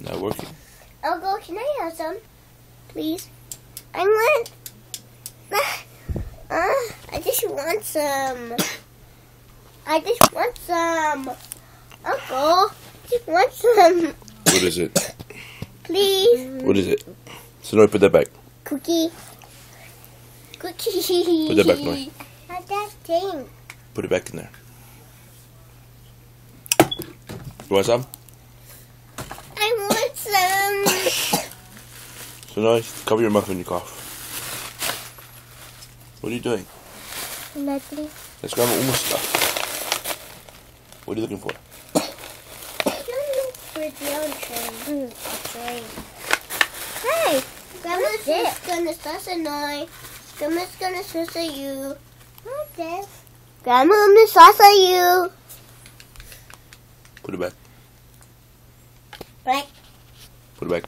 Not working. Uncle, can I have some? Please. I want... I just want some. I just want some. Uncle, I just want some. What is it? Please. What is it? Sonoy, put that back. Cookie. Cookie. Put that back, Noy. Not that thing. Put it back in there. You want some? I want some. Sonoy, cover your mouth when you cough. What are you doing? Nothing. Let's grab Uma's stuff. What are you looking for? Look for the old train. Train. Hey, Grandma's just gonna suss annoy. Grandma's gonna suss at you. What's this? Grandma's gonna suss at you. Put it back. Right. Put it back.